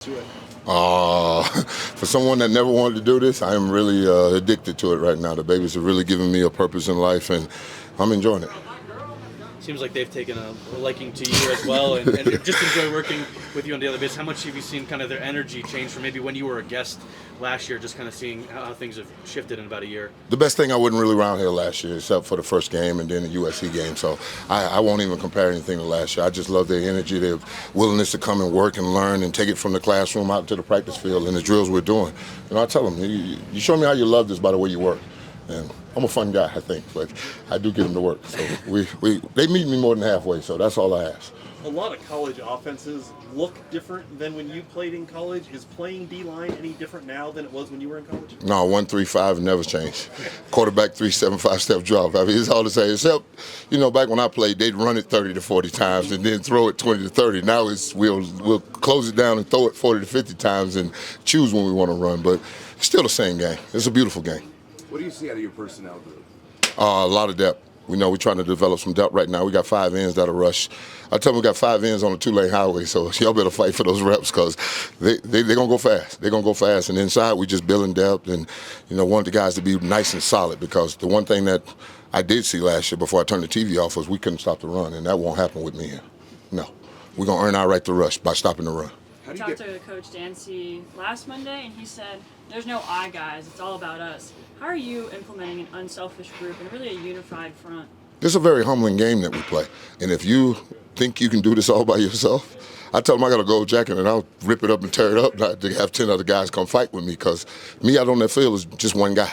To it? For someone that never wanted to do this, I am really addicted to it right now. The babies are really giving me a purpose in life, and I'm enjoying it. Seems like they've taken a liking to you as well, and just enjoy working with you on daily basis. How much have you seen kind of their energy change from maybe when you were a guest last year, just kind of seeing how things have shifted in about a year? The best thing, I wasn't really around here last year, except for the first game and then the USC game. So I won't even compare anything to last year. I just love their energy, their willingness to come and work and learn and take it from the classroom out to the practice field and the drills we're doing. I tell them, you show me how you love this by the way you work. And I'm a fun guy, I think, but I do get them to work. So they meet me more than halfway, so that's all I ask. A lot of college offenses look different than when you played in college. Is playing D-line any different now than it was when you were in college? No, 1-3-5 never changed. Quarterback 3-7-5 step drop. I mean, it's all the same. Except, back when I played, they'd run it 30 to 40 times and then throw it 20 to 30. Now we'll close it down and throw it 40 to 50 times and choose when we want to run. But it's still the same game. It's a beautiful game. What do you see out of your personnel group? A lot of depth. We're trying to develop some depth right now. We got 5 ends that'll rush. I tell them we got 5 ends on a 2-lane highway, so y'all better fight for those reps because they're going to go fast. They're going to go fast. And inside, we just building depth and, want the guys to be nice and solid because the one thing that I did see last year before I turned the TV off was we couldn't stop the run, and that won't happen with me here. No. We're going to earn our right to rush by stopping the run. I talked to Coach Dancy last Monday, and he said, there's no I guys, it's all about us. How are you implementing an unselfish group and really a unified front? This is a very humbling game that we play. And if you think you can do this all by yourself, I tell them I got a gold jacket and I'll rip it up and tear it up, not to have 10 other guys come fight with me because me out on that field is just one guy.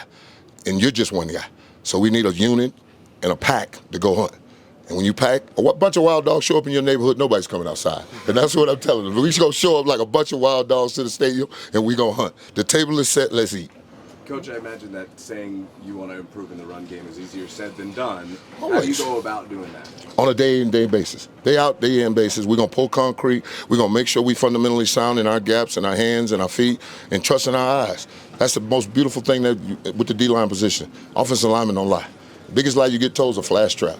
And you're just one guy. So we need a unit and a pack to go hunt. And when you pack, a bunch of wild dogs show up in your neighborhood, nobody's coming outside. And that's what I'm telling them. We're going to show up like a bunch of wild dogs to the stadium, and we're going to hunt. The table is set, let's eat. Coach, I imagine that saying you want to improve in the run game is easier said than done. Always. How do you go about doing that? On a day-in-day basis. Day out, day-in basis. We're going to pull concrete. We're going to make sure we fundamentally sound in our gaps and our hands and our feet and trust in our eyes. That's the most beautiful thing with the D-line position. Offensive linemen don't lie. The biggest lie you get told is a flash trap.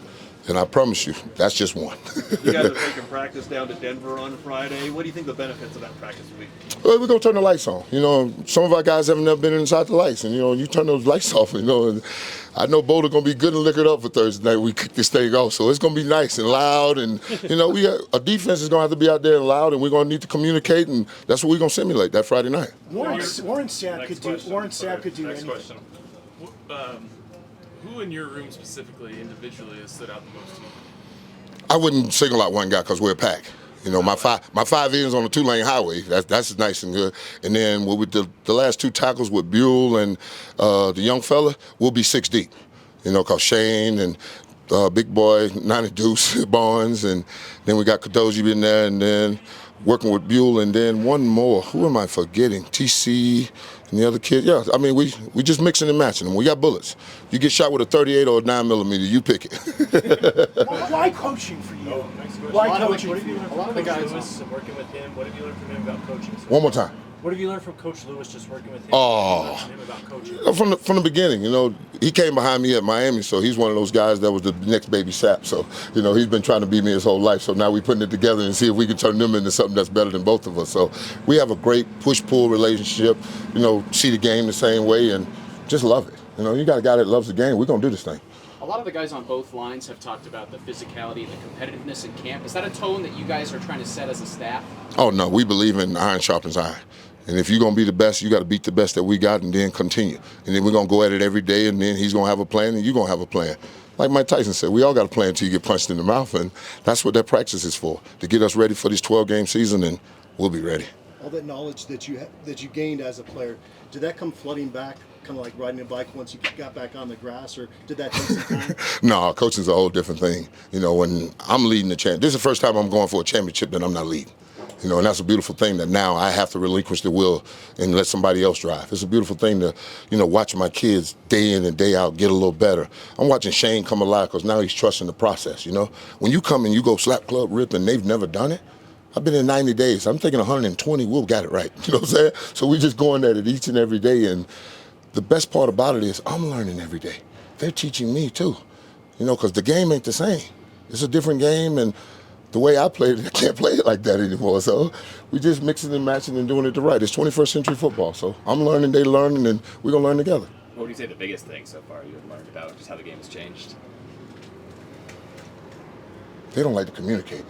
And I promise you, that's just one. You guys are taking practice down to Denver on Friday. What do you think the benefits of that practice will be? Well, we're going to turn the lights on. Some of our guys have never been inside the lights. And, you turn those lights off, and I know Boulder going to be good and liquored up for Thursday night. We kick this thing off. So it's going to be nice and loud. And, a defense is going to have to be out there and loud, and we're going to need to communicate. And that's what we're going to simulate that Friday night. Warren Sapp could do Next anything. question. Who in your room specifically, individually, has stood out the most to you? I wouldn't single out one guy because we're a pack. My 5 ends on a 2-lane highway, that's nice and good. And then with the last 2 tackles with Buell and the young fella, we'll be 6 deep. Because Shane and big boy, 90 Deuce, Barnes, and then we got Kadoji in there, and then working with Buell, and then one more. Who am I forgetting? TC and the other kid. Yeah, I mean, we just mixing and matching them. We got bullets. You get shot with a 38 or a 9mm, you pick it. Why coaching for you? Why coaching? A lot of the guys working with him. What have you learned from him about coaching? One more time. What have you learned from Coach Lewis just working with him? About coaching? From the beginning, he came behind me at Miami, so he's one of those guys that was the next baby Sapp. So, he's been trying to beat me his whole life. So now we're putting it together and see if we can turn them into something that's better than both of us. So we have a great push-pull relationship, see the game the same way and just love it. You got a guy that loves the game. We're going to do this thing. A lot of the guys on both lines have talked about the physicality and the competitiveness in camp. Is that a tone that you guys are trying to set as a staff? Oh, no. We believe in iron sharpens iron. And if you're going to be the best, you got to beat the best that we got and then continue. And then we're going to go at it every day, and then he's going to have a plan and you're going to have a plan. Like Mike Tyson said, we all got a plan until you get punched in the mouth, and that's what that practice is for, to get us ready for this 12-game season, and we'll be ready. All that knowledge that you gained as a player, did that come flooding back, kind of like riding a bike once you got back on the grass, or did that take some time? No, coaching's a whole different thing. When I'm leading the champ, this is the first time I'm going for a championship that I'm not leading. And that's a beautiful thing that now I have to relinquish the wheel and let somebody else drive. It's a beautiful thing to, watch my kids day in and day out get a little better. I'm watching Shane come alive because now he's trusting the process, When you come and you go slap, club, rip, and they've never done it, I've been in 90 days. I'm thinking 120, we'll got it right. You know what I'm saying? So we just going at it each and every day. And the best part about it is I'm learning every day. They're teaching me too, because the game ain't the same. It's a different game, and the way I played it, I can't play it like that anymore. So we just mixing and matching and doing it the right. It's 21st century football. So I'm learning, they learning, and we're going to learn together. What would you say the biggest thing so far you have learned about just how the game has changed? They don't like to communicate.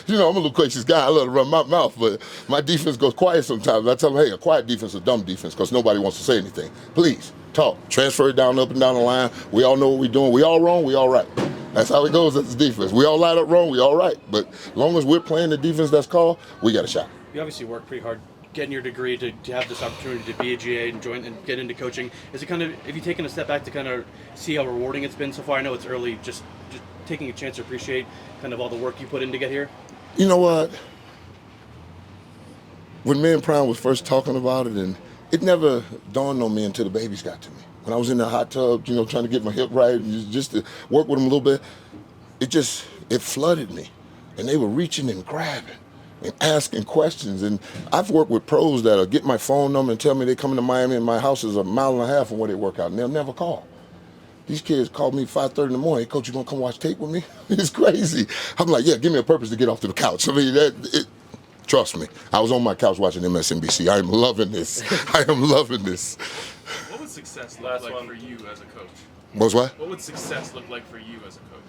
You know, I'm a loquacious guy. I love to run my mouth, but my defense goes quiet sometimes. I tell them, hey, a quiet defense is a dumb defense because nobody wants to say anything. Please, talk. Transfer it down, up and down the line. We all know what we're doing. We all wrong, we all right. That's how it goes as a defense. We all line up wrong, we all right. But as long as we're playing the defense that's called, we got a shot. You obviously worked pretty hard getting your degree to have this opportunity to be a GA and join and get into coaching. Is it kind of, have you taken a step back to kind of see how rewarding it's been so far? I know it's early, just taking a chance to appreciate kind of all the work you put in to get here. You know what? When me and Prime was first talking about it, and it never dawned on me until the babies got to me. When I was in the hot tub, you know, trying to get my hip right, just to work with them a little bit, it flooded me. And they were reaching and grabbing and asking questions. And I've worked with pros that'll get my phone number and tell me they're coming to Miami and my house is a mile and a half from where they work out, and they'll never call. These kids called me 5:30 in the morning. Hey, Coach, you gonna come watch tape with me? It's crazy. I'm like, yeah, give me a purpose to get off to the couch. I mean, trust me. I was on my couch watching MSNBC. I am loving this. I am loving this. What would success look like for you as a coach? What's what? What would success look like for you as a coach?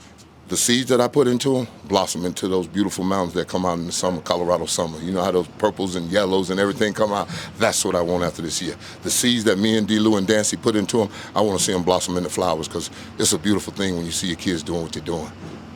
The seeds that I put into them blossom into those beautiful mountains that come out in the summer, Colorado summer. You know how those purples and yellows and everything come out? That's what I want after this year. The seeds that me and D-Lou and Dancy put into them, I want to see them blossom into flowers because it's a beautiful thing when you see your kids doing what they're doing.